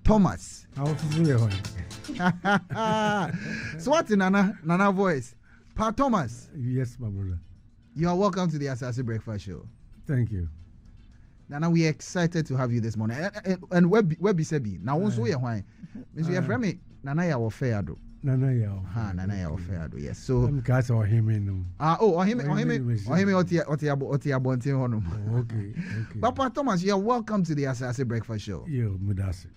Thomas. I want to see you. So what's in Nana voice? Pa Thomas. Yes, my brother. You are welcome to the Asaase Breakfast Show. Thank you. Nana, we are excited to have you this morning. And where be Sebi? Now, also, why? Miss, we have Remy. Nana, you are fair. Nana, you are fair. Yes. So, I'm cast or him in. Or him, Okay. Papa Thomas, you are welcome to the Asaase Breakfast Show. You, Mudasi.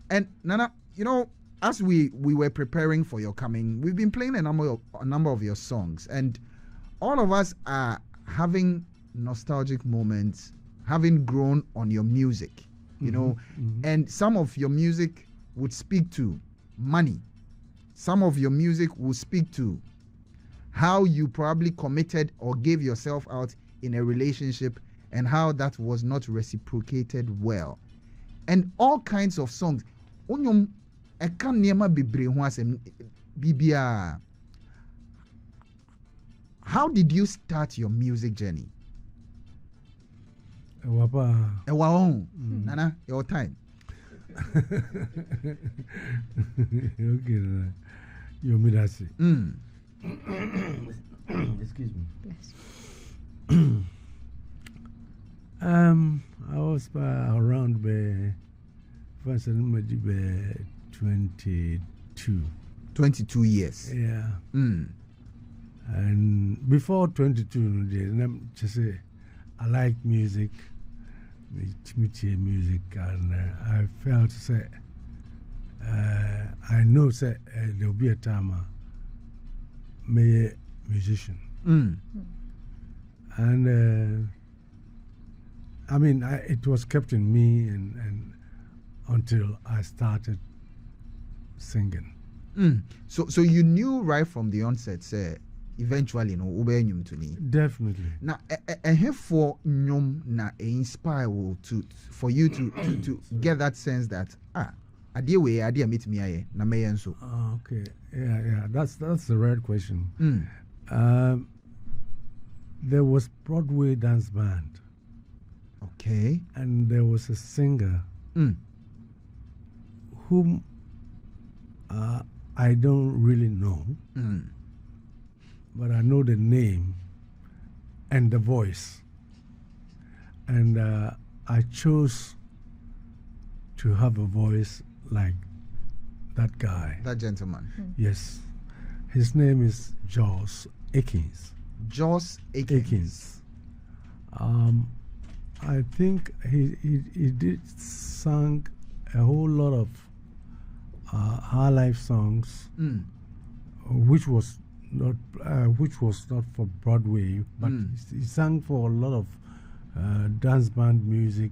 And Nana, you know, as we were preparing for your coming, we've been playing a number of your songs, and all of us are having nostalgic moments, having grown on your music, you know, and some of your music would speak to money. Some of your music will speak to how you probably committed or gave yourself out in a relationship and how that was not reciprocated well. And all kinds of songs. How did you start your music journey? Nana, your time. Okay, you Midasi. Excuse me. I was around 22 years. Yeah. And before 22, just say I like music, music, and I felt say I know say there'll be a time me a musician, and I mean it was kept in me and until I started singing. So you knew right from the onset, say. Eventually, no, ubenyum to me. Definitely. Now, here for nyum na inspire for you to get that sense that idea meet me aye na me so. Okay, yeah. That's the right question. There was Broadway dance band. Okay. And there was a singer whom I don't really know. But I know the name and the voice. And I chose to have a voice like that guy. That gentleman. Yes. His name is Joss Akins. Joss Akins. I think he did sing a whole lot of Highlife songs, which was not for Broadway, but he sang for a lot of dance band music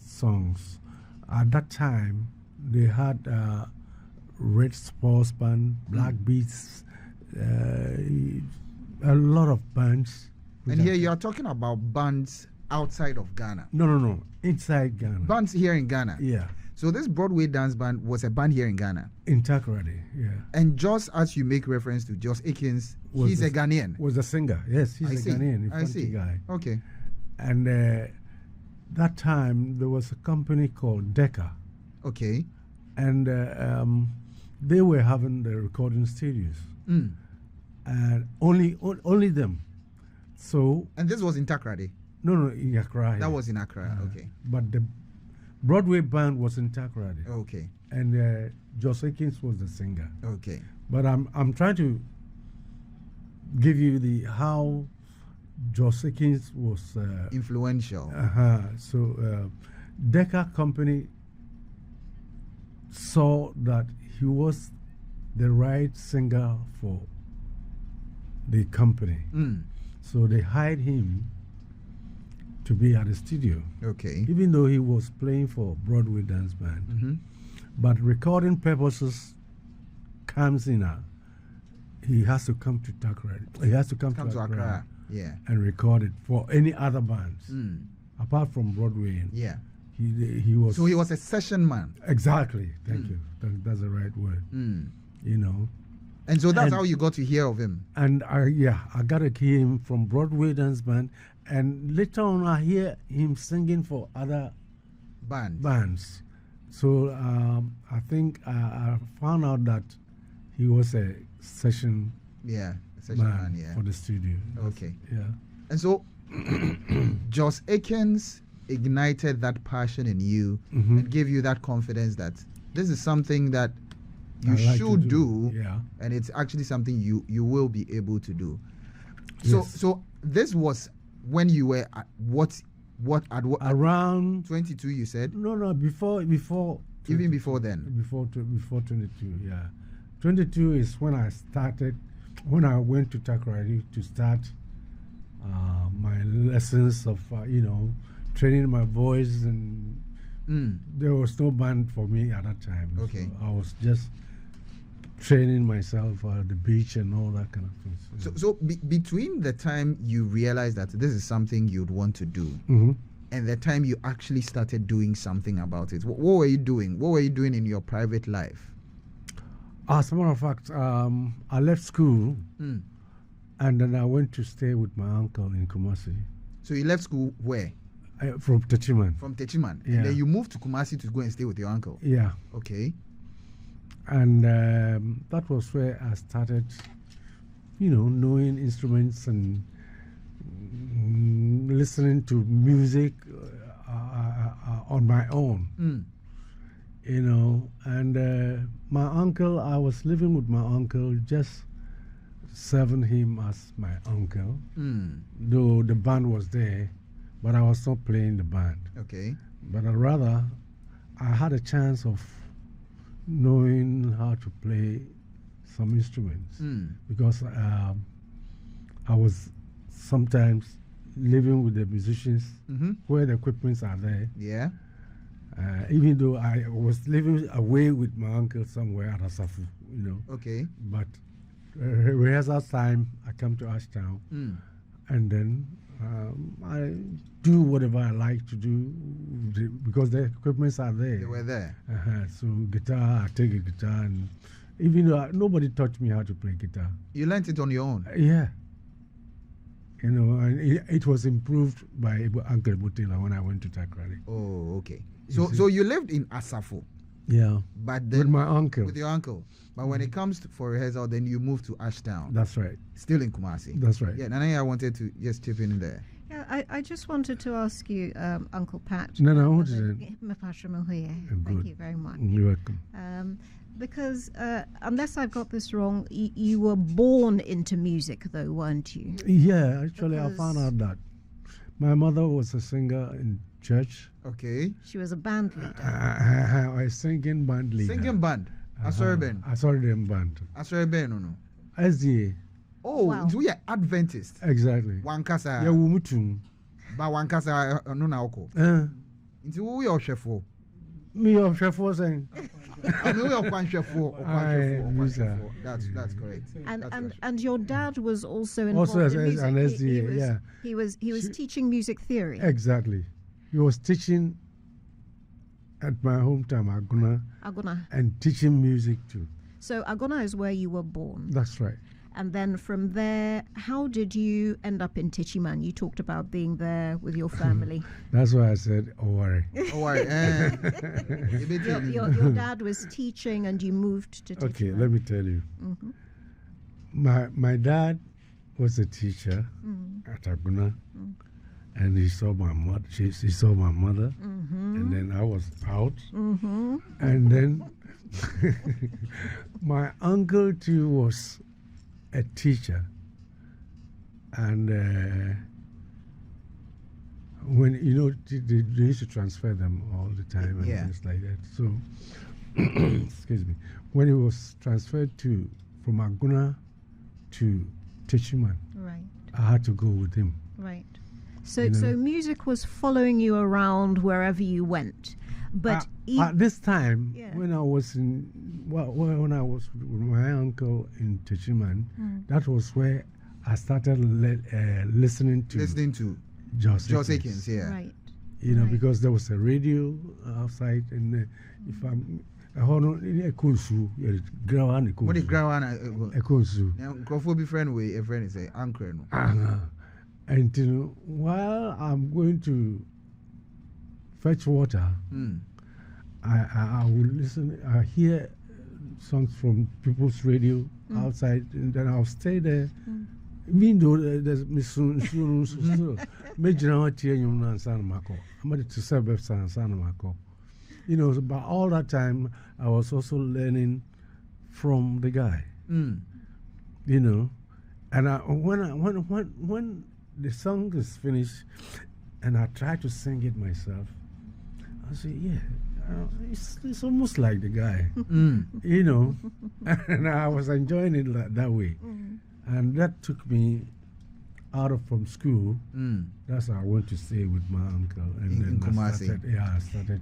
songs. At that time, they had Red Sports Band, Black Beats, a lot of bands. And here you are talking about bands outside of Ghana. No, inside Ghana. Bands here in Ghana. Yeah. So this Broadway dance band was a band here in Ghana. In Takoradi, yeah. And just as you make reference to Joss Akins, he's a Ghanaian. Was a singer, yes, he's a Ghanaian, a funky guy. Okay. And that time there was a company called Decca. Okay. And they were having the recording studios, and only them. So. And this was in Takoradi. No, in Accra. That was in Accra. Okay. But the Broadway band was in Takoradi. Okay. And Joss Akins was the singer. Okay. But I'm trying to give you how Joss Akins was influential. So Decca Company saw that he was the right singer for the company. So they hired him to be at the studio. Okay. Even though he was playing for Broadway dance band. But recording purposes comes in he has to come to Takoradi. He has to come to Accra. Yeah. And record it for any other bands. Apart from Broadway. Yeah. He was. So he was a session man. Exactly. Thank you. That's the right word. You know. And so that's how you got to hear of him. And I got to hear him from Broadway dance band. And later on, I hear him singing for other bands. So I think I found out that he was a session man, yeah. for the studio. Okay. Yeah. And so Joss Akins ignited that passion in you and gave you that confidence that this is something that you should do, and it's actually something you will be able to do. So this was when you were at what around 22, you said? No, before even before then. Before 22, yeah. 22 is when I went to Takoradi to start my lessons of training my voice, and there was no band for me at that time. Okay. So I was just training myself at the beach and all that kind of things. So between the time you realized that this is something you'd want to do and the time you actually started doing something about it, what were you doing? What were you doing in your private life? As a matter of fact, I left school and then I went to stay with my uncle in Kumasi. So you left school where? From Techiman. From Techiman. Yeah. And then you moved to Kumasi to go and stay with your uncle? Yeah. Okay. And that was where I started, knowing instruments and listening to music on my own. And my uncle, I was living with my uncle, just serving him as my uncle, though the band was there, but I was not playing the band. Okay. But rather, I had a chance of knowing how to play some instruments because I was sometimes living with the musicians where the equipments are there. Yeah. Even though I was living away with my uncle somewhere at Asafu, Okay. But rehearsal time, I come to Ashtown, and then I do whatever I like to do because the equipments are there. They were there. So guitar, I take a guitar, and even though nobody taught me how to play guitar. You learned it on your own? Yeah. And it was improved by Uncle Butila when I went to Takrali. Oh, okay. So you lived in Asafu. Yeah. But then with my uncle. With your uncle. But when it comes for rehearsal, then you moved to Ashtown. That's right. Still in Kumasi. That's right. Yeah, Nana, I wanted to just chip in there. Yeah, I just wanted to ask you, Uncle Pat. No, Thank you very much. You're welcome. Because unless I've got this wrong, you were born into music, though, weren't you? Yeah, actually, I found out that my mother was a singer in church. Okay. She was a band leader. A singing band leader. Singing band? Asoreben? Asoreben band. Asoreben, no? SDA. Oh, wow. So we are Adventist. Exactly. Wankasa. Yeah, Wumutum. But Wankasa, no, Naoko. Into who you are chef for? Me, your chef was saying. That's correct. And your dad was also involved in music. An SDA, yeah. He was teaching music theory. Exactly. He was teaching at my hometown, Aguna, and teaching music too. So Aguna is where you were born. That's right. And then from there, how did you end up in Techiman? You talked about being there with your family. That's why I said, Owari. Your dad was teaching and you moved to Techiman. Okay, let me tell you. My dad was a teacher at Aguna, and he saw my mother. He saw my mother, and then I was out, and then my uncle too was a teacher, and when they used to transfer them all the time and things like that. So, excuse me, when he was transferred from Aguna to Techiman, right, I had to go with him. Right. So music was following you around wherever you went. But at this time, when I was when I was with my uncle in Techiman, that was where I started listening to Joss Akins, yeah. Right. Because there was a radio outside, and if I'm Ekonsu, what is Ekonsu? Now, friend way a friend is a uncle. And while I'm going to fetch water, I would listen. I hear songs from people's radio outside, and then I'll stay there. Even though there's soon, major I'm ready to serve Sanamako. You know, but all that time I was also learning from the guy. You know, and when the song is finished, and I try to sing it myself, I say, yeah, it's almost like the guy, you know, and I was enjoying it that way. And that took me out of from school. That's how I went to stay with my uncle. And in then Kumasi. I started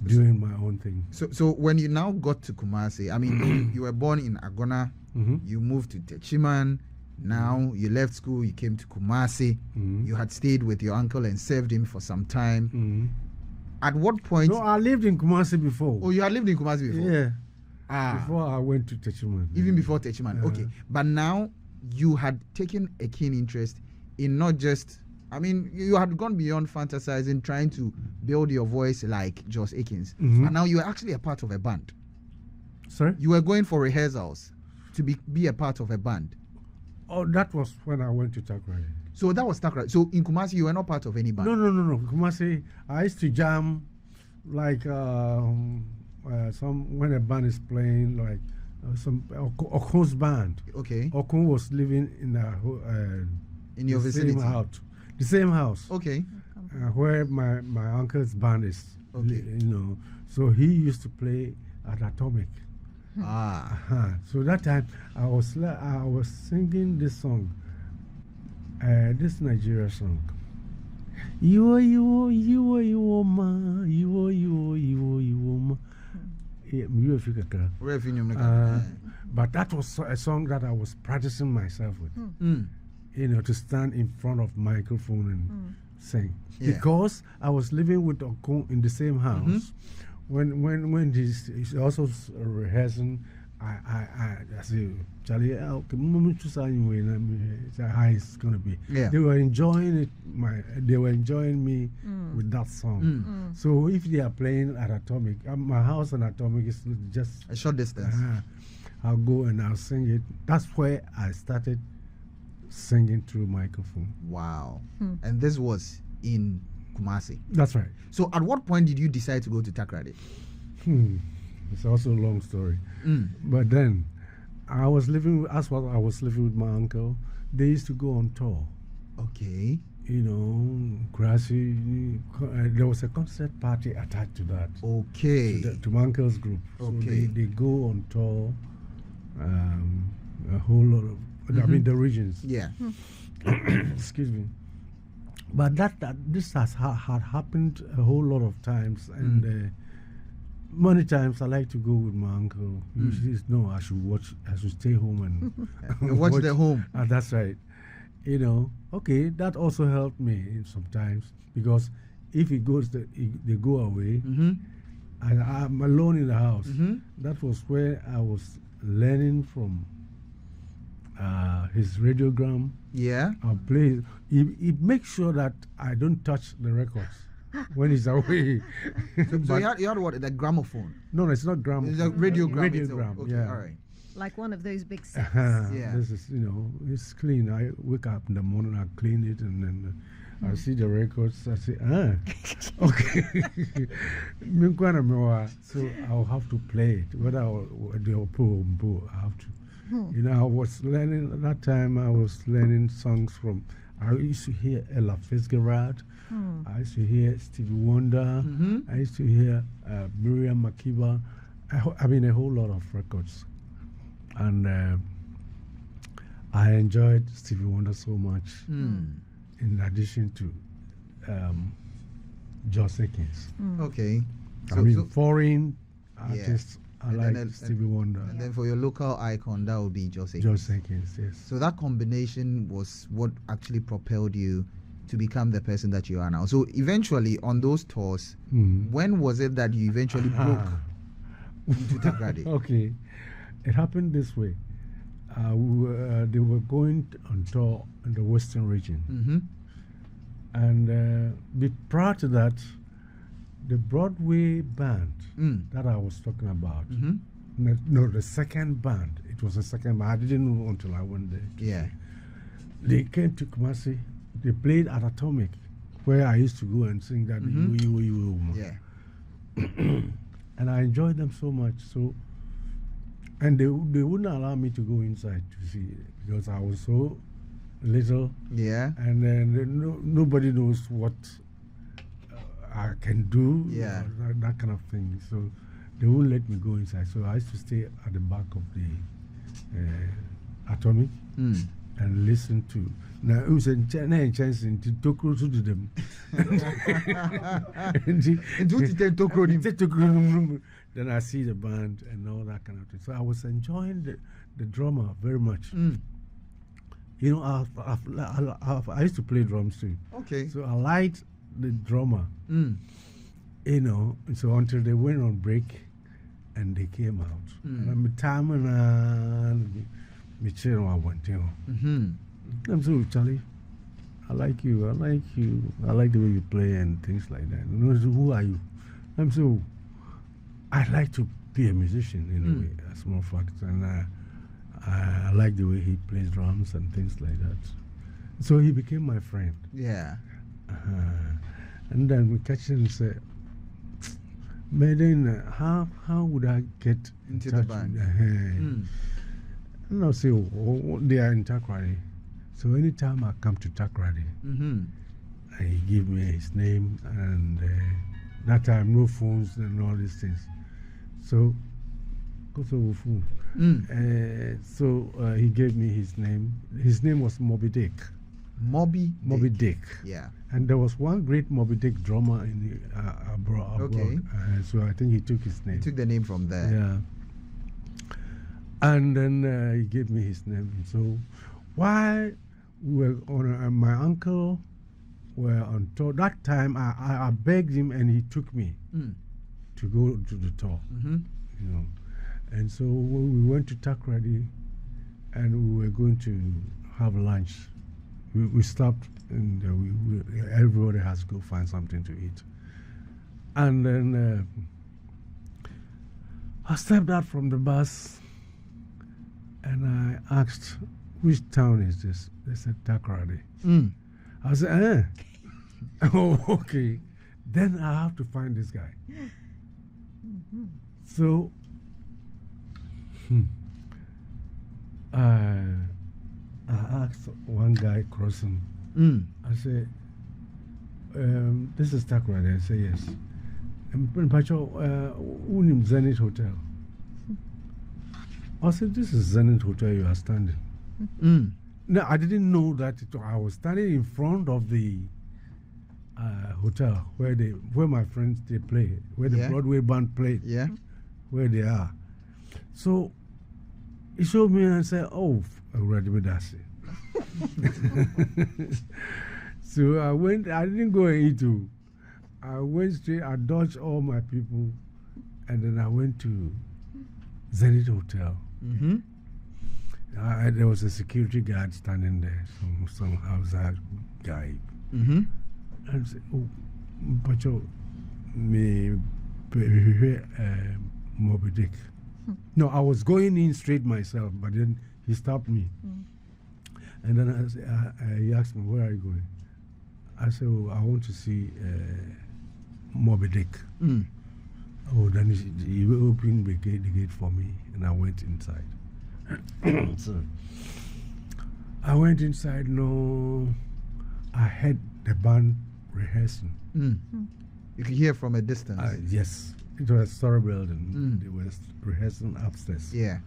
doing my own thing. So when you now got to Kumasi, I mean, you were born in Agona, you moved to Techiman, now you left school, you came to Kumasi, you had stayed with your uncle and served him for some time. At what point? No, I lived in Kumasi before. Oh, you had lived in Kumasi before? Yeah. Ah. Before I went to Techiman. Even before Techiman, okay. But now you had taken a keen interest in not just, I mean, you had gone beyond fantasizing, trying to build your voice like Joss Akins. And now you are actually a part of a band. Sorry? You were going for rehearsals to be a part of a band. Oh, that was when I went to Takrady. So that was Takrady. So in Kumasi, you were not part of any band? No. Kumasi, I used to jam like when a band is playing, like some Okun's band. Okay. Okun was living in in your vicinity? The same house. Okay. Where my uncle's band is. Okay. You know, so he used to play at Atomic. So that time I was singing this song, this Nigeria song. You ma. But that was a song that I was practicing myself with. You know, to stand in front of microphone and sing. Yeah. Because I was living with Okun in the same house. When he's also rehearsing, I say, Charlie, okay, moment to say how it's gonna be. Yeah. They were enjoying it. They were enjoying me with that song. So if they are playing at Atomic, my house and Atomic is just a short distance. I'll go and I'll sing it. That's where I started singing through microphone. Wow. And this was in Kumasi. That's right. So at what point did you decide to go to Takrady? It's also a long story. But then I was living with my uncle. They used to go on tour. Okay. You know, Grassy, there was a concert party attached to that. Okay. To my uncle's group. Okay. So they go on tour, a whole lot of, I mean, the regions. Yeah. Excuse me. But this had happened a whole lot of times, and many times I like to go with my uncle. He says, no, I should stay home and watch the home. That's right. You know, okay, that also helped me sometimes, because if they go away, and I'm alone in the house. That was where I was learning from his radiogram. Yeah. I'll play. He makes sure that I don't touch the records when he's away. So you had what? The gramophone? No, it's not gramophone. It's a radiogram. Radiogram. Okay, yeah. all right. Like one of those big sets. Yeah. This is, you know, it's clean. I wake up in the morning, I clean it, and then I see the records. I say, okay. So I'll have to play it. Whether I have to. You know, I was learning at that time. I was learning songs from. I used to hear Ella Fitzgerald. I used to hear Stevie Wonder. I used to hear Miriam Makeba. I mean, a whole lot of records, and I enjoyed Stevie Wonder so much. In addition to Joss Akins. Okay. I mean, foreign artists. I like Stevie Wonder. And then for your local icon, that would be Joss Akins. Joss Akins, yes. So that combination was what actually propelled you to become the person that you are now. So eventually, on those tours, when was it that you eventually broke into Takrady? Okay. It happened this way. They were going on tour in the Western region. And prior to that, the Broadway band that I was talking about. No, the second band. It was the second band. I didn't know until I went there. Yeah. They came to Kumasi. They played at Atomic, where I used to go and sing that. Yeah. And I enjoyed them so much. So, and they wouldn't allow me to go inside to see it because I was so little. Yeah. And then nobody knows what I can do. Yeah. That kind of thing. So they wouldn't let me go inside. So I used to stay at the back of the Atomic and listen to. Now it was a chance to talk to them. Then I see the band and all that kind of thing. So I was enjoying the drummer very much. You know, I used to play drums too. Okay. So I liked the drummer. You know, so until they went on break and they came out. And I'm time and I went, you know. I'm so Charlie. I like you. I like you. I like the way you play and things like that. You know, so who are you? I'm so. I'd like to be a musician anyway, as a matter of fact, and I like the way he plays drums and things like that. So he became my friend. Yeah. And then we catch him and say, "Maiden, how would I get into touch the band?" And I'll say, they are in Takrady. So anytime I come to Takrady, he give me his name, and that time no phones and all these things. So, he gave me his name. His name was Moby Dick. Moby Dick. Yeah. And there was one great Moby Dick drummer in the abroad. Okay. So I think he took his name. He took the name from there. Yeah. And then he gave me his name. So while we were on, my uncle were on tour, that time I begged him and he took me to go to the tour. You know. And so when we went to Takrady and we were going to have lunch, we stopped and everybody has to go find something to eat. And then I stepped out from the bus and I asked, which town is this? They said Takrady. I said, oh, okay. Then I have to find this guy. So I asked one guy crossing. I said, this is Takrady. I said, yes. Pacho, unim Zenith Hotel. I said, this is Zenith Hotel you are standing. No, I didn't know that I was standing in front of the hotel where my friends they play, where the Broadway band played. Yeah. Where they are. So he showed me and said, oh, already with that. So I went, I didn't go and eat too. I went straight, I dodged all my people, and then I went to Zenith Hotel. There was a security guard standing there, some outside guy. And I said, oh, Pacho, me Moby Dick. No, I was going in straight myself, but then he stopped me. And then he asked me, where are you going? I said, oh, I want to see Moby Dick. Oh, then he opened the gate for me, and I went inside. So I went inside. No, I heard the band rehearsing. You could hear from a distance. Yes, it was a story building. They were rehearsing upstairs. Yeah.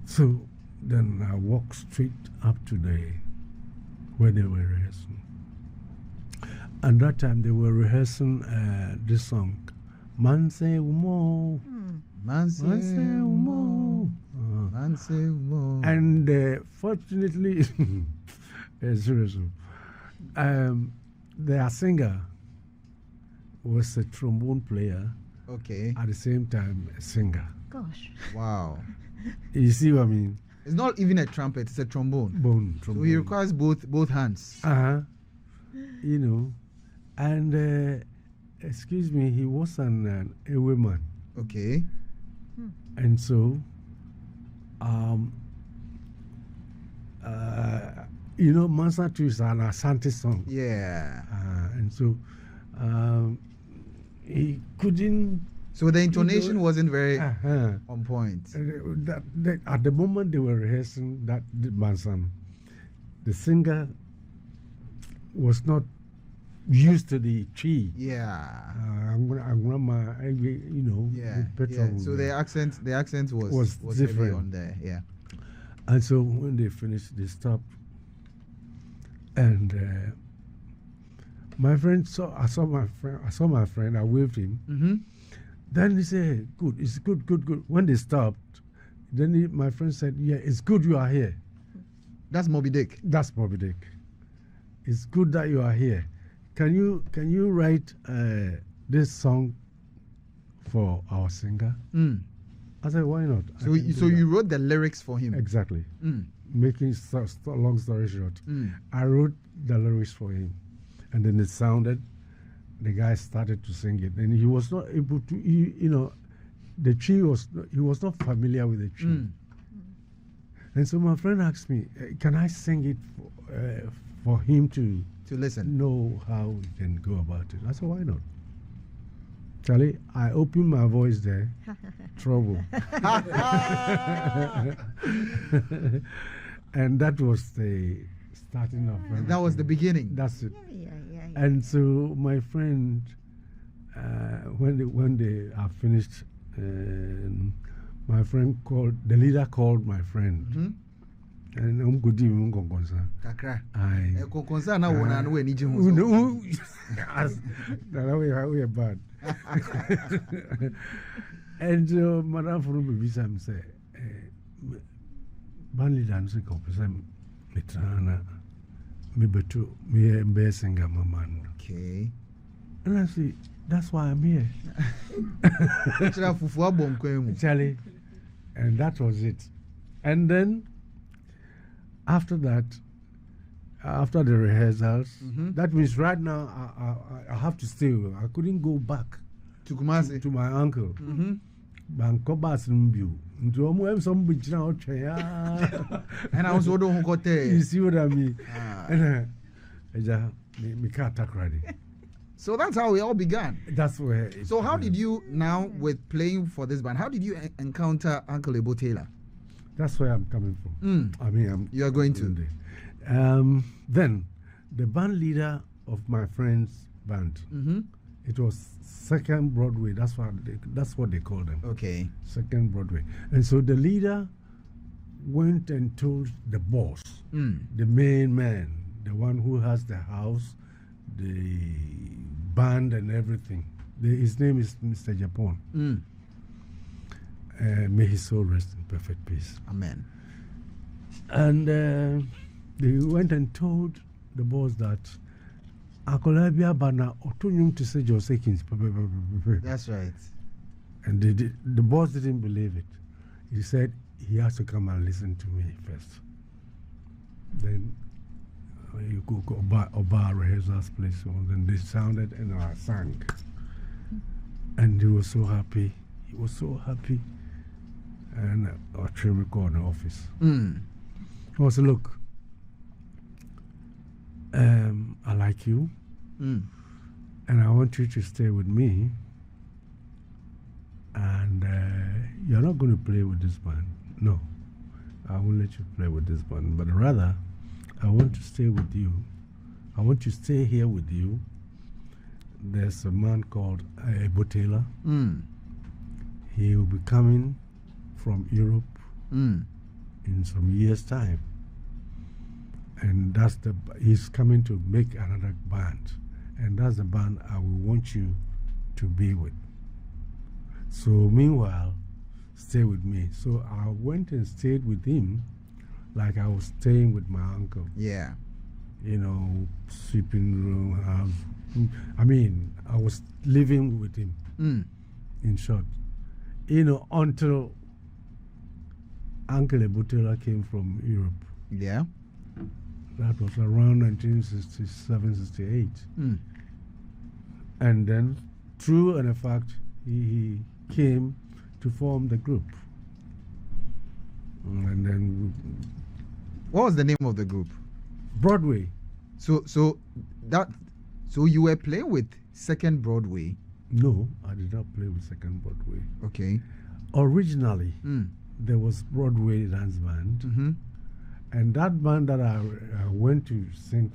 So then I walked straight up to where they were rehearsing. And that time they were rehearsing this song, Manse Umo. Manse Umo. Manse Umo. And fortunately, seriously, their singer was a trombone player. Okay. At the same time, a singer. Gosh. Wow. You see what I mean? It's not even a trumpet; it's a trombone. Trombone. So he requires both hands. You know, and excuse me, he was an Ewe man. Okay. And so, you know, Mansa too is an Asante song. Yeah. And so, he couldn't. So the intonation wasn't very Uh-huh. on point. At the moment they were rehearsing that Mansa, the singer was not used to the tree. Yeah. I'm gonna, you know, Yeah. with petrol. Yeah. So the accent was heavy different on there. Yeah. And so when they finished, they stopped. And my friend I saw my friend. I waved him. Mm-hmm. Then he said, "Good, it's good, good, good." When they stopped, then my friend said, "Yeah, it's good you are here." That's Moby Dick. That's Moby Dick. It's good that you are here. Can you write this song for our singer? Mm. I said, why not? So you wrote the lyrics for him. Exactly. Mm. Making long story short, I wrote the lyrics for him, and then it sounded. The guy started to sing it, and he was not able to. You know, the tree he was not familiar with the tree. Mm. And so my friend asked me, "Can I sing it for him to listen? Know how he can go about it?" I said, "Why not?" Charlie, I opened my voice there. Trouble. And that was the starting of. That was the beginning. That's it. Yeah. And so my friend, when they are finished, my friend the leader called my friend. Mm-hmm. And I'm good even concern. Kakra. I concern na wona no ani jihu. That we are bad. And Madam from Babisam say, Banley dance compensam Mitrana, me betu, me embarrassing a man. Okay. And I say, that's why I'm here. Charlie. And that was it. And then, after that, after the rehearsals, that means right now I have to stay. I couldn't go back to Kumasi to my uncle. Bankobas Mbu. And I was also got there. You see what I mean? And me can't talk ready. So that's how we all began. That's where. So how did you now with playing for this band? How did you encounter Uncle Ebo Taylor? That's where I'm coming from. I mean, you are going to. Then the band leader of my friend's band. It was Second Broadway. That's what they call them. Okay. Second Broadway. And so the leader went and told the boss, the main man, the one who has the house, the band and everything. His name is Mr. Japan. May his soul rest in perfect peace. Amen. And they went and told the boss that Akolabia Bana Otonyum to say Josekins. That's right. And the boss didn't believe it. He said he has to come and listen to me first. Then you go Oba rehearsals place. So then they sounded and I sang. And he was so happy. He was so happy. And I trim record in the office. I said, look, I like you, and I want you to stay with me, and you're not going to play with this band. No, I won't let you play with this band, but rather, I want to stay with you. I want to stay here with you. There's a man called Ebo Taylor. He will be coming from Europe in some years' time. And he's coming to make another band. And that's the band I will want you to be with. So meanwhile, stay with me. So I went and stayed with him like I was staying with my uncle. Yeah. You know, sleeping room, house. I mean, I was living with him, in short. You know, until Uncle Ebo Taylor came from Europe. Yeah. That was around 1967, 68. And then true and a fact, he came to form the group. And then What was the name of the group? Broadway. So you were playing with Second Broadway. No, I did not play with Second Broadway. Okay. Originally, there was Broadway dance band, Mm-hmm. and that band that I went to sang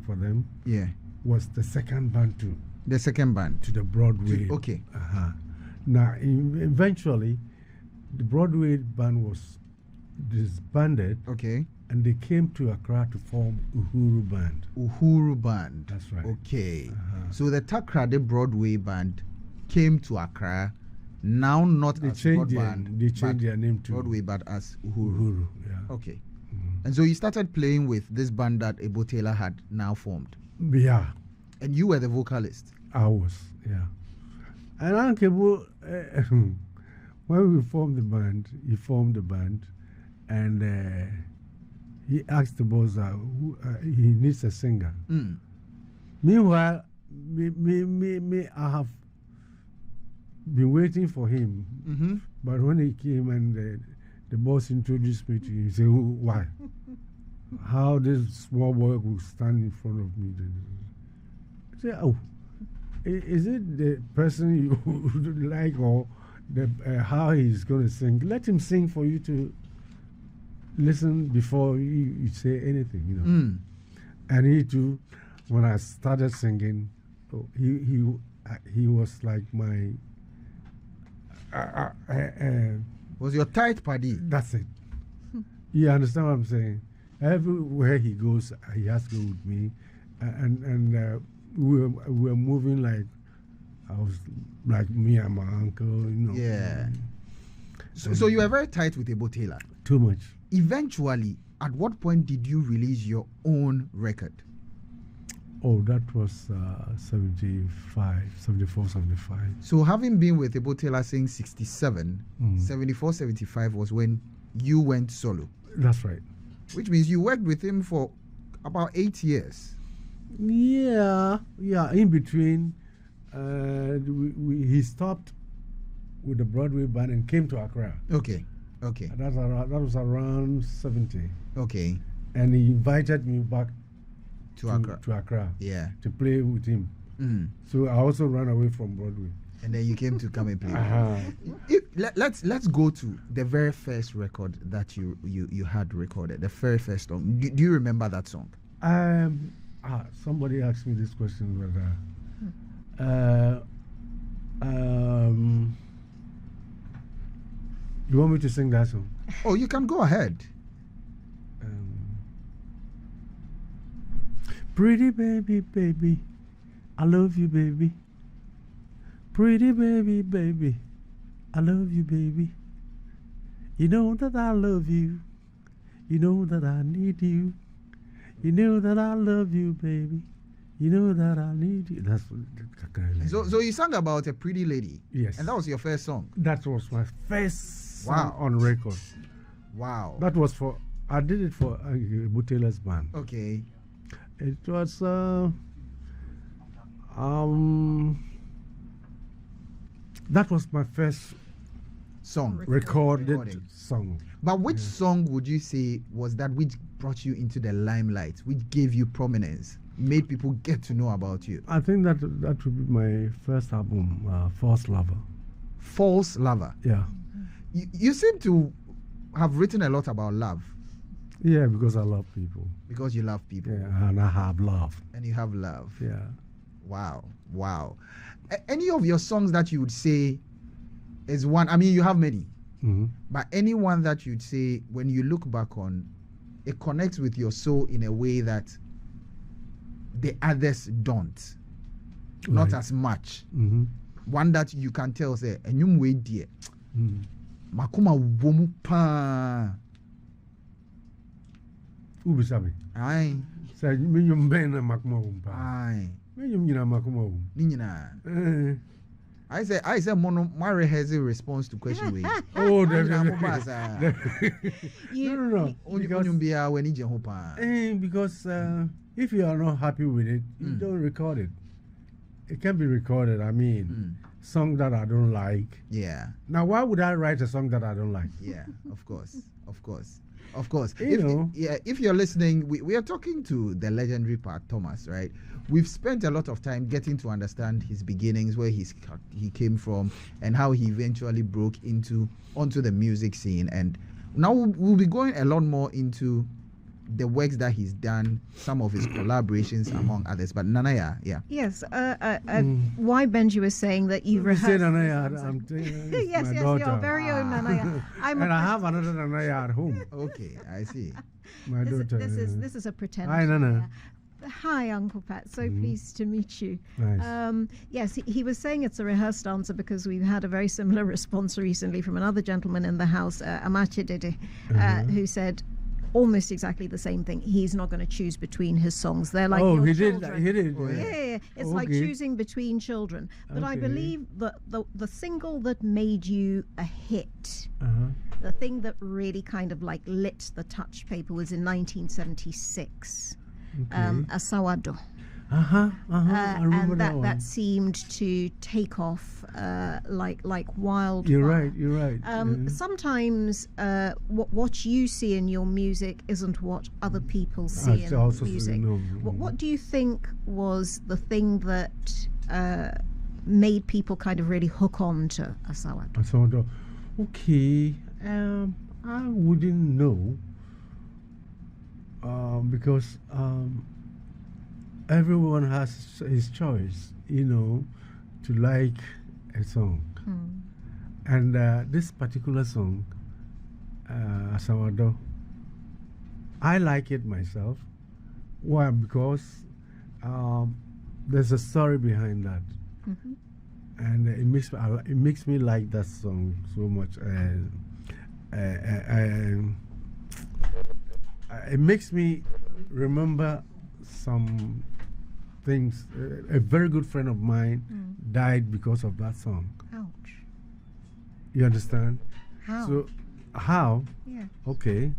for them Yeah. was the second band to The second band. the Broadway. Okay. Now, eventually, the Broadway band was disbanded, Okay. and they came to Accra to form Uhuru Band. Uhuru Band. That's right. Okay. So the Takrade Broadway Band came to Accra. Now not They as changed Broadband, they but changed their name to Broadway, but as Uhuru. Uhuru. Yeah. Okay. And so you started playing with this band that Ebo Taylor had now formed. Yeah, And you were the vocalist. I was. Yeah. And Uncle, when we formed the band, he formed the band, and he asked the boss he needs a singer. Meanwhile, me, I have been waiting for him. Mm-hmm. But when he came and the boss introduced me to him, he said, why? How this small boy will stand in front of me? I said, oh, is it the person you like, or how he's going to sing? Let him sing for you to listen before you say anything, you know. And he too, when I started singing, he was like my Was your tight paddy? that's it. You understand what I'm saying? Everywhere he goes, he has to go with me, and we were moving like I was like me and my uncle, you know. Yeah. So you were very tight with Ebo Taylor. Too much. Eventually, at what point did you release your own record? Oh, that was 74, 75. So having been with Ebo Taylor since 67, 74, 75 was when you went solo. That's right. Which means you worked with him for about 8 years. Yeah. In between, he stopped with the Broadway band and came to Accra. Okay. That was around 70. Okay. And he invited me back To Accra. Yeah. Yeah. To play with him. So I also ran away from Broadway. And then you came to come and play. Let's go to the very first record that you had recorded. The very first song. Do you remember that song? Somebody asked me this question, but you want me to sing that song? Oh, you can go ahead. Pretty baby, baby, I love you, baby. Pretty baby, baby, I love you, baby. You know that I love you. You know that I need you. You know that I love you, baby. You know that I need you. That's So you sang about a pretty lady. Yes. And that was your first song. That was my first song on record. Wow. That was I did it for Ebo Taylor's band. Okay. It was that was my first Song. recorded song. But which song would you say was that which brought you into the limelight, which gave you prominence, made people get to know about you? I think that would be my first album, False Lover. False Lover. Yeah. You seem to have written a lot about love. Yeah, because I love people. Because you love people. Yeah, and I have love. And you have love. Yeah. Wow. Any of your songs that you would say is one, I mean, you have many, but any one that you'd say, when you look back on, it connects with your soul in a way that the others don't. Not Right. as much. One that you can tell, say, enyum we die. Makuma womu pa. Ubisabi. Aye. Say minyum ben na makuma wumpa. Aye. Minyum nyina makuma wum. Ni nyina. I say mono Mary has a response to question we. Oh, No. Because if you are not happy with it, you don't record it. it can be recorded. I mean, song that I don't like. Yeah. Now, why would I write a song that I don't like? Yeah, of course. Of course. Of course. You If you're listening, we are talking to the legendary Pat Thomas, right? We've spent a lot of time getting to understand his beginnings, where he came from, and how he eventually broke onto the music scene. And now we'll be going a lot more into the works that he's done, some of his collaborations among others. But Nanaya, yeah. Yes. Why Benji was saying that you rehearsed. Yes, your very own Nanaya. And I have another Nanaya at home. Okay, I see. My daughter. This is a pretend. Hi, Nana. Hi, Uncle Pat. So pleased to meet you. Nice. Yes, he was saying it's a rehearsed answer because we've had a very similar response recently from another gentleman in the house, Amache Dede, who said almost exactly the same thing. He's not going to choose between his songs. They're like your children. He did. Yeah. It's like choosing between children. But I believe that the single that made you a hit, the thing that really kind of like lit the touch paper, was in 1976. Asawado. I remember and that seemed to take off like wildfire. You're right. Sometimes what you see in your music isn't what other people see in music. What do you think was the thing that made people kind of really hook on to Asawado? Okay, I wouldn't know because everyone has his choice, to like a song. And this particular song, Asawado, I like it myself. Why? Because there's a story behind that. And it makes me like that song so much. It makes me remember some things. A very good friend of mine died because of that song. Ouch. You understand? How? So, how? Yeah. Okay.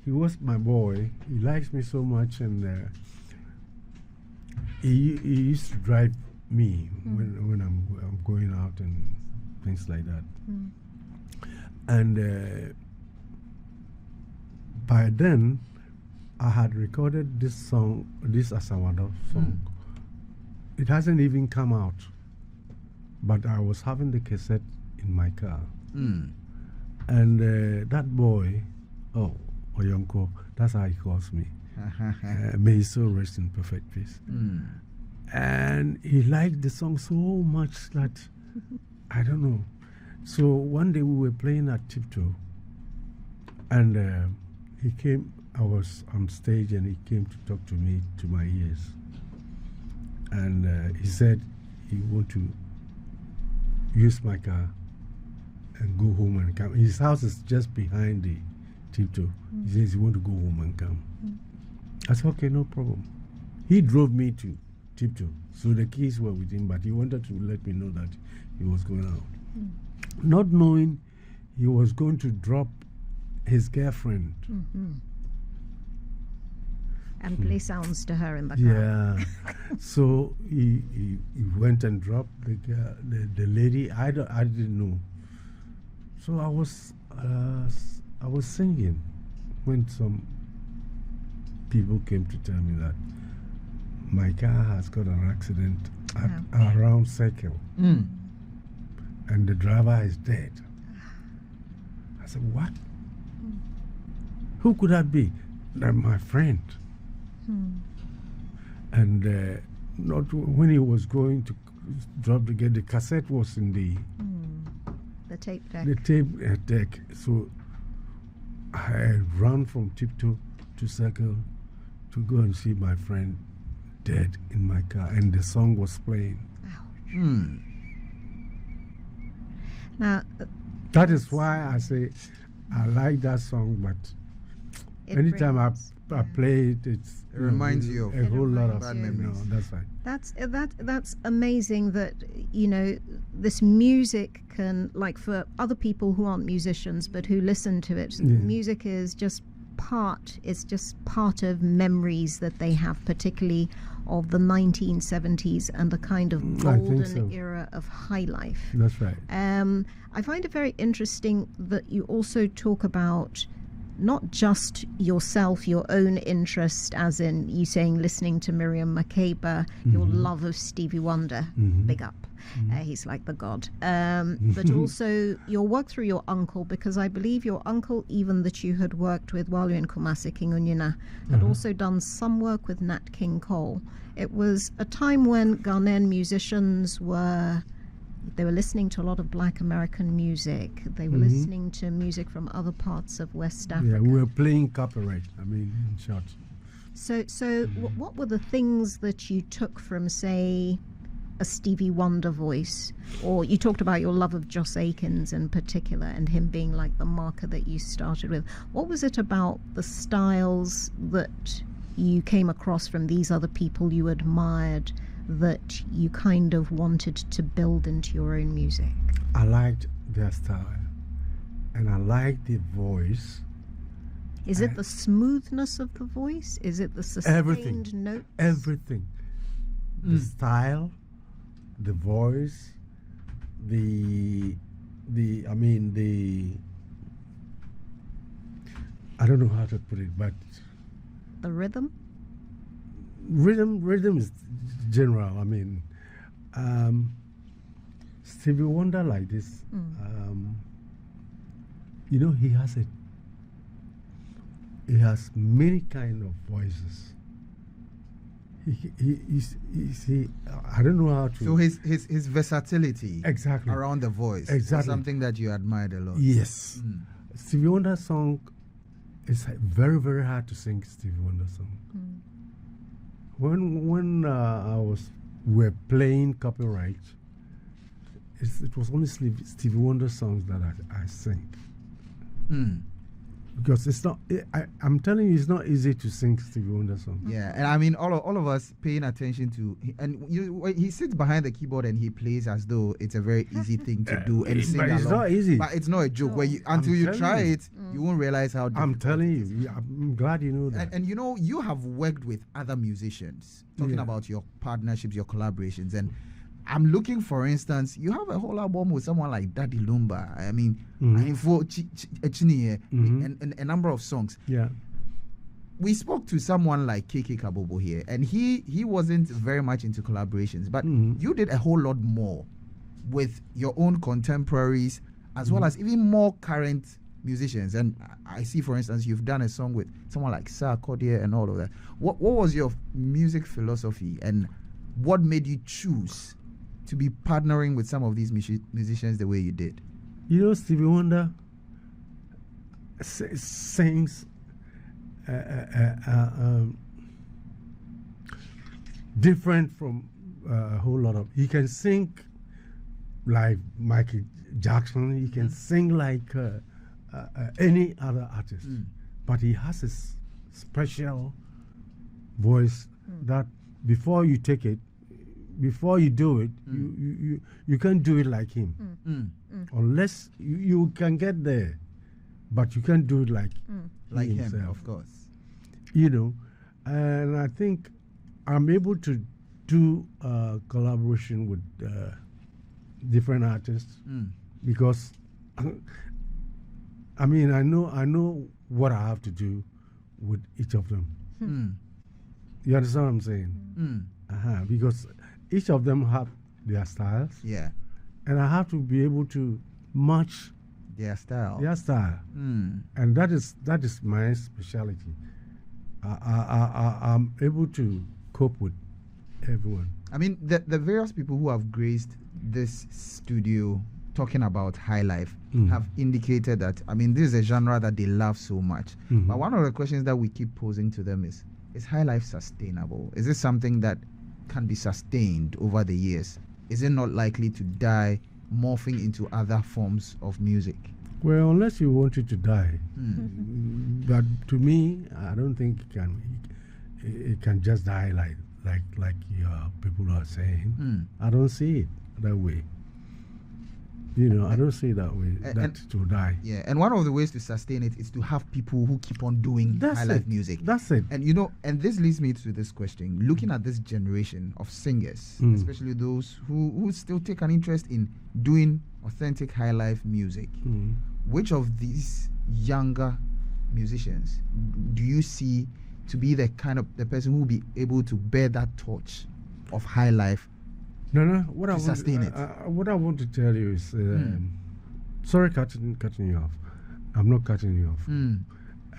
He was my boy. He likes me so much, and he used to drive me when I'm going out and things like that. And by then, I had recorded this song, this Asawado song. It hasn't even come out, but I was having the cassette in my car. And that boy, Oyonko, that's how he calls me. May his soul rest in perfect peace. And he liked the song so much that, I don't know. So one day we were playing at Tiptoe, and he came. I was on stage, and he came to talk to me to my ears. And he said he want to use my car and go home and come. His house is just behind the Tiptoe. He says he want to go home and come. I said, okay, no problem. He drove me to Tiptoe, so the keys were with him, but he wanted to let me know that he was going out. Not knowing he was going to drop his girlfriend. And play sounds to her in the car. Yeah. So he went and dropped the lady. I didn't know. So I was singing when some people came to tell me that my car has got an accident around Circle, and the driver is dead. I said, what? Who could that be? My friend. And not when he was going to drop the cassette was in the tape deck. The tape deck. So I ran from Tiptoe to Circle to go and see my friend dead in my car, and the song was playing. Now, that is why I say I like that song, but anytime I play it, it reminds you of a whole lot of bad memories. That's right. That's amazing that this music can, like, for other people who aren't musicians but who listen to it, music is just it's just part of memories that they have, particularly of the 1970s and the kind of golden era of Highlife. That's right. I find it very interesting that you also talk about not just yourself, your own interest, as in you saying listening to Miriam Makeba, your love of Stevie Wonder, big up. He's like the god. But also your work through your uncle, because I believe your uncle, even that you had worked with while you're in Kumasi, King Onyina, had also done some work with Nat King Cole. It was a time when Ghanaian musicians were listening to a lot of Black American music. They were listening to music from other parts of West Africa. Yeah, we were playing copyright, in short. So what were the things that you took from, say, a Stevie Wonder voice? Or you talked about your love of Joss Aikens in particular and him being like the marker that you started with. What was it about the styles that you came across from these other people you admired that you kind of wanted to build into your own music? I liked their style, and I liked the voice. Is it the smoothness of the voice? Is it the sustained notes? Everything. The style, the voice, I don't know how to put it, but the rhythm? Rhythm is general. Stevie Wonder like this. He has many kind of voices. I don't know how to. So his versatility exactly around the voice was something that you admired a lot. Yes. Stevie Wonder song is very, very hard to sing. Stevie Wonder song. When we're playing copyright, it was only Stevie Wonder songs that I sing. Because it's not. I'm telling you, it's not easy to sing Stevie Wonder songs. Yeah, and all of us paying attention to, and he sits behind the keyboard and he plays as though it's a very easy thing to do and sing but along. It's not easy. But it's not a joke. Until you try it, you won't realize how difficult I'm telling it is. you. I'm glad you know that. And you have worked with other musicians, talking about your partnerships, your collaborations, and I'm looking, for instance, you have a whole album with someone like Daddy Lumba. And a number of songs. Yeah. We spoke to someone like KK Kabobo here, and he wasn't very much into collaborations, but you did a whole lot more with your own contemporaries, as well as even more current musicians. And I see, for instance, you've done a song with someone like Sir Cordier and all of that. What was your music philosophy, and what made you choose to be partnering with some of these musicians the way you did? Stevie Wonder sings different from a whole lot of. He can sing like Michael Jackson. He can sing like any other artist, but he has his special voice that before you take it. Before you do it, you can't do it like him, unless you can get there, but you can't do it like himself. Him, of course. And I think I'm able to do collaboration with different artists because I know what I have to do with each of them. You understand what I'm saying? Because each of them have their styles. Yeah. And I have to be able to match their style. And that is my specialty. I'm able to cope with everyone. The various people who have graced this studio talking about Highlife have indicated that, this is a genre that they love so much. But one of the questions that we keep posing to them is Highlife sustainable? Is this something that can be sustained over the years? Is it not likely to die, morphing into other forms of music? Well, unless you want it to die. But to me, I don't think it can just die like your people are saying. I don't see it that way. I don't see it that way. That to die. Yeah, and one of the ways to sustain it is to have people who keep on doing high life music. That's it. And and this leads me to this question: looking at this generation of singers, especially those who still take an interest in doing authentic high life music, which of these younger musicians do you see to be the person who will be able to bear that torch of high life? No. What I want to tell you is, sorry, cutting you off. I'm not cutting you off.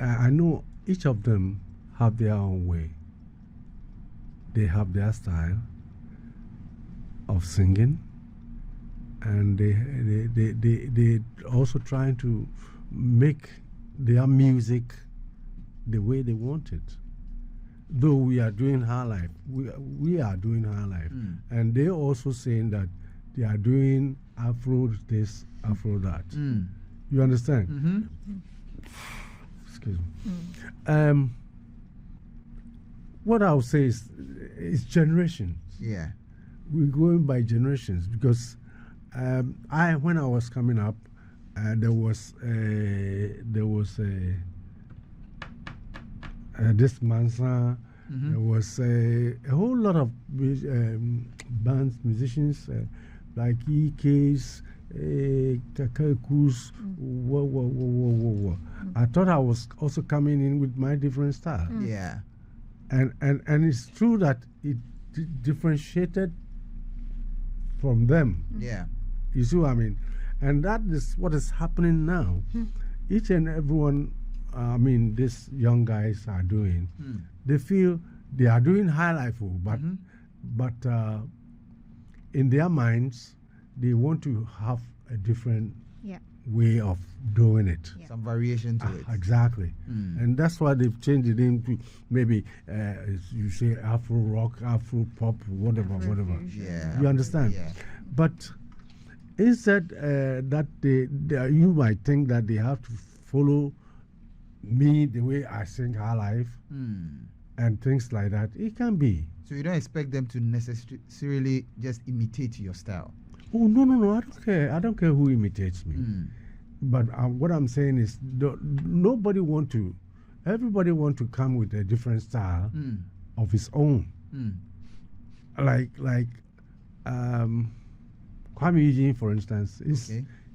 I know each of them have their own way. They have their style of singing, and they also trying to make their music the way they want it. Though we are doing high life, we are doing high life, and they're also saying that they are doing Afro this, Afro that. You understand? Excuse me. What I would say is generations. Yeah, we're going by generations because when I was coming up, there was this Mansa, there was a whole lot of bands, musicians like EKs, Kakakus, I thought I was also coming in with my different style. Yeah. And it's true that it differentiated from them. Yeah. You see what I mean? And that is what is happening now. Each and everyone, these young guys are doing. They feel they are doing high life, but in their minds, they want to have a different way of doing it. Some variation to it. Exactly. And that's why they've changed it into maybe, you say Afro rock, Afro pop, whatever. Yeah. You understand? Yeah. But instead that you might think that they have to follow me the way I sing high life and things like that. It can be. So you don't expect them to necessarily just imitate your style? Oh, no, I don't care. I don't care who imitates me. But what I'm saying is everybody want to come with a different style of his own. Like Kwame Eugene, for instance,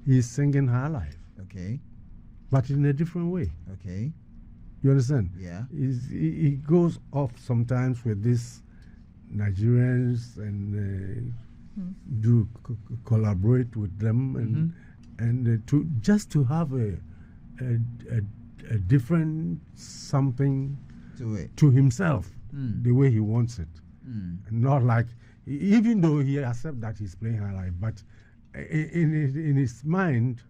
he's singing high life. Okay. But in a different way. Okay. You understand? Yeah. He goes off sometimes with these Nigerians and do collaborate with them and to have a different something to himself, the way he wants it. Not like, even though he accepts that he's playing high life, but in his mind,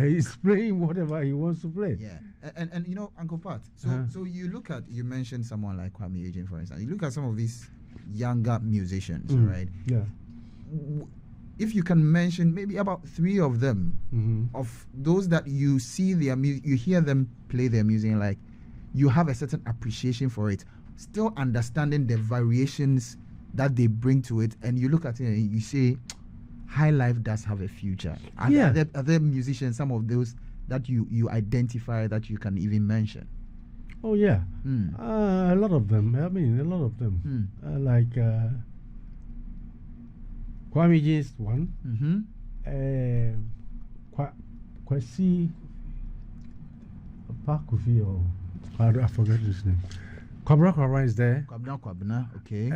he's playing whatever he wants to play. Yeah, and Uncle Pat. So you mentioned someone like Kwame Eugene, for instance. You look at some of these younger musicians, right? Yeah. If you can mention maybe about 3 of them, of those that you see their music, you hear them play their music, and like you have a certain appreciation for it, still understanding the variations that they bring to it, and you look at it and you say, high life does have a future. Are there musicians, some of those that you identify that you can even mention? Oh yeah, a lot of them. A lot of them. Like Kwame is one. Kwesi Pakufi, or I forget his name. Kwabra is there. Kwabna, okay.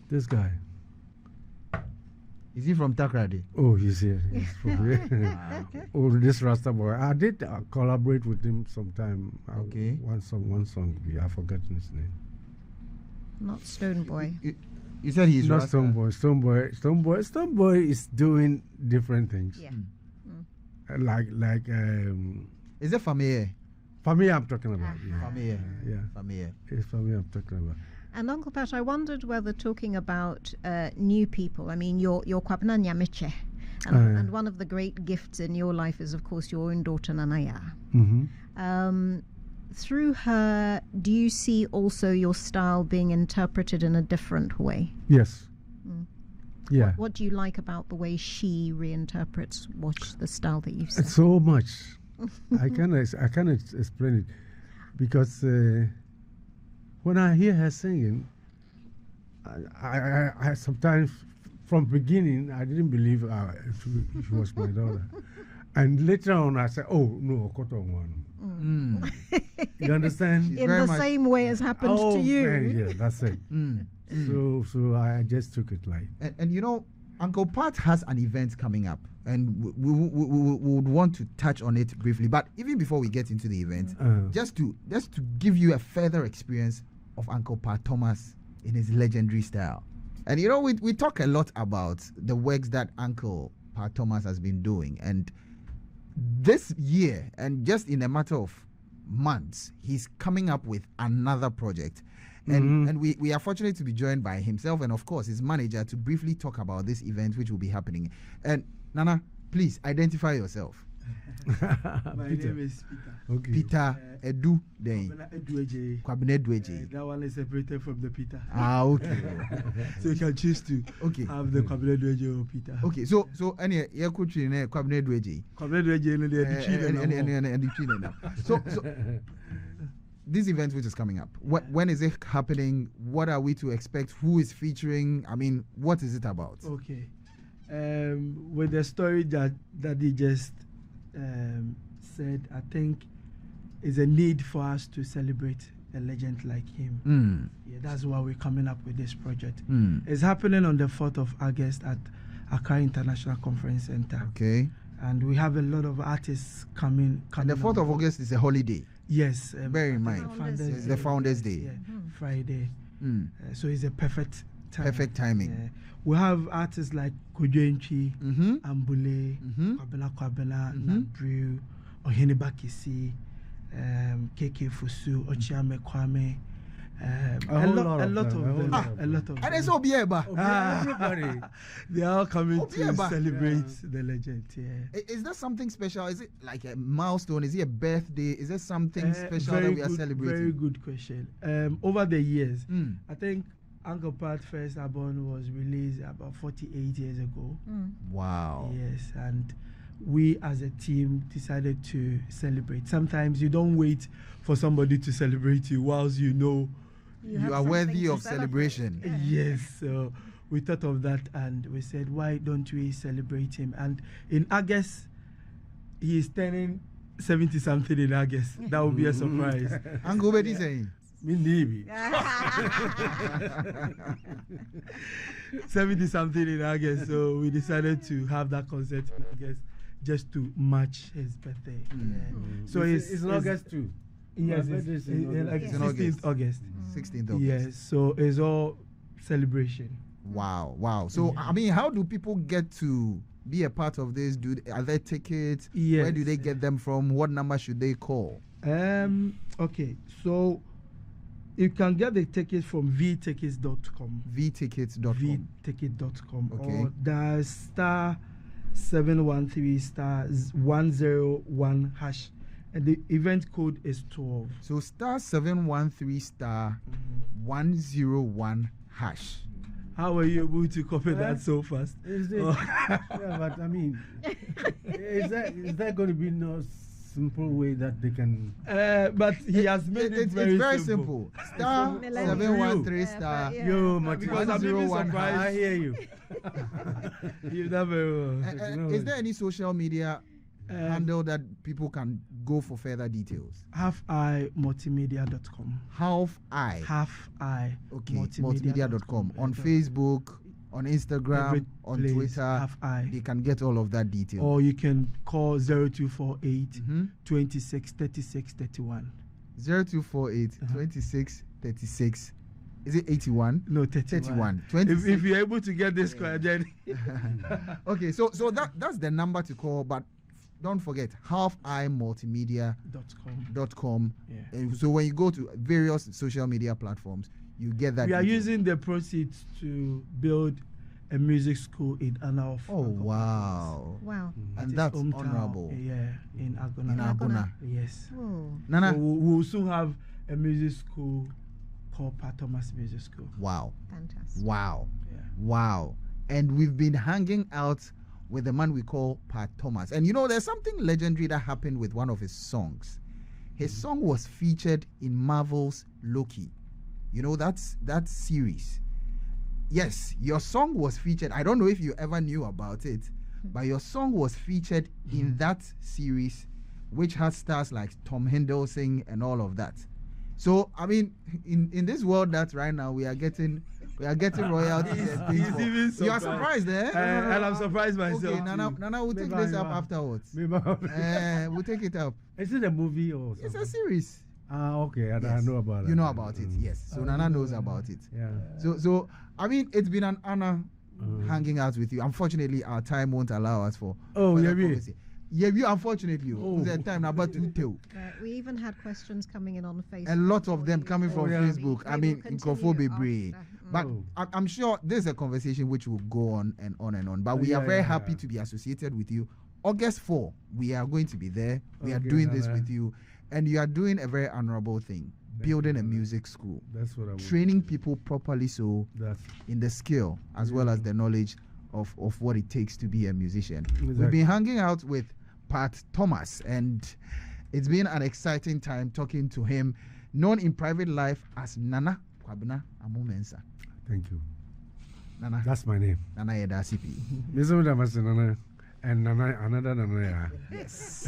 This guy. Is he from Takrady? Oh, he's here. He's from here. Okay. Oh, this Rasta boy. I did collaborate with him sometime. Okay. One song. I've forgotten his name. Not Stone Boy. You said he's not Rasta. Stone Boy is doing different things. Yeah. Like Is it Famille? Famille I'm talking about. Famille. Yeah. Famille. It's Famille I'm talking about. And Uncle Pat, I wondered whether talking about new people, you're Kwabna Nyamiche, and one of the great gifts in your life is, of course, your own daughter Nanaya. Through her, do you see also your style being interpreted in a different way? Yes. Yeah. What do you like about the way she reinterprets the style that you've said? So much. I cannot explain it because when I hear her singing, I sometimes from beginning I didn't believe she was my daughter, and later on I said, "Oh no, Okoto one." You understand? In the same way as happened to you. Yeah, that's it. So I just took it light. And you know, Uncle Pat has an event coming up, and we would want to touch on it briefly. But even before we get into the event, just to give you a further experience of Uncle Pat Thomas in his legendary style. And you know, we talk a lot about the works that Uncle Pat Thomas has been doing, and this year, and just in a matter of months, he's coming up with another project. And we are fortunate to be joined by himself and, of course, his manager to briefly talk about this event which will be happening. And Nana, please identify yourself. My name is Peter. Okay. Peter Edu Dei. Kwabena Edweje. That one is separated from the Peter. Okay. So you can choose to have the Kwabena Edweje or Peter. Okay. So any you could choose Kwabena Edweje. Kwabena Edweje and the Chile now. So this event which is coming up, when is it happening? What are we to expect? Who is featuring? I mean, what is it about? Okay. With the story that he just said, I think is a need for us to celebrate a legend like him. Yeah, that's why we're coming up with this project. It's happening on the 4th of August at Accra International Conference Center. Okay. And we have a lot of artists coming. And the 4th of August is a holiday. Yes. Bear in mind. It's the Founders Day. Yeah, Friday. So it's a perfect time. Perfect timing. We have artists like Kojoenchi, Ambule, Kwabena, Nabrew, Ohene Bakisi, KK Fusu, Ochiame Kwame. A lot of them. And it's Obieba. Everybody. They are coming to celebrate the legend. Yeah. Is there something special? Is it like a milestone? Is it a birthday? Is there something special that we are celebrating? Very good question. Over the years, I think Uncle Pat's first album was released about 48 years ago. Wow. Yes, and we as a team decided to celebrate. Sometimes you don't wait for somebody to celebrate you whilst you know you are worthy of celebration. Yes, so we thought of that and we said, why don't we celebrate him? And in August, he is turning 70 something in August. That would be a surprise. Uncle Betty saying, 70 something in August, so we decided to have that concert in August just to match his birthday. So it's August too. Yes, it's 16th August. 16th August. Yes, so it's all celebration. Wow. So I mean, how do people get to be a part of this? Are there tickets? Yes. Where do they get them from? What number should they call? Okay, so you can get the tickets from vtickets.com. vtickets.com. vticket.com. Okay. Or the *713*101# and the event code is 12. So *713*101#. How are you able to copy that so fast? Yeah, but I mean, is that going to be no simple way that they can? But he has made it very simple. *713*. Yo, because I'm even surprised. I hear you. You've done very well. Is there any social media handle that people can go for further details? halfimultimedia.com. Okay, multimedia.com. On Facebook, on Instagram, on Twitter, they can get all of that detail. Or you can call 0248 26 36 31. 0248 26 36. Is it 81? No, 31. 31. If you're able to get this then okay, so that's the number to call, but don't forget halfimultimedia.com. Yeah. So when you go to various social media platforms, you get that. We are using the proceeds to build a music school in honor of. Oh, wow. And that's honorable. Yeah, in Agona. In Agona. Yes. Oh. Nana. So we'll soon have a music school called Pat Thomas Music School. Wow. Fantastic. Wow. Yeah. Wow. and we've been hanging out with the man we call Pat Thomas. And you know, there's something legendary that happened with one of his songs. His song was featured in Marvel's Loki. You know, that series. Yes, your song was featured. I don't know if you ever knew about it, but your song was featured in that series, which has stars like Tom Hiddleston and all of that. So I mean, in this world that right now we are getting royalties and things. You are surprised, eh? And I'm surprised myself. Okay, Nana, we'll take this up afterwards. We'll take it up. Is it a movie or something? It's a series. Okay, yes. I know about it. You know about it, yes. So Nana knows about it. Yeah. So I mean, it's been an honor hanging out with you. Unfortunately, our time won't allow us for. Yeah, we unfortunately. The time about to tell. We even had questions coming in on Facebook. A lot of them coming from Facebook. I mean, in but I'm sure there's a conversation which will go on and on and on. But we are very happy to be associated with you. August 4, we are going to be there. We are doing this with you, and you are doing a very honorable thing. Building a music school. That's what I want. Training people properly, so in the skill as well as the knowledge of what it takes to be a musician. Exactly. We've been hanging out with Pat Thomas, and it's been an exciting time talking to him, known in private life as Nana Kwabena Amumensa. Thank you. Nana. That's my name. Nana Yedasipi. Nana and Nana, another Nana. Yes.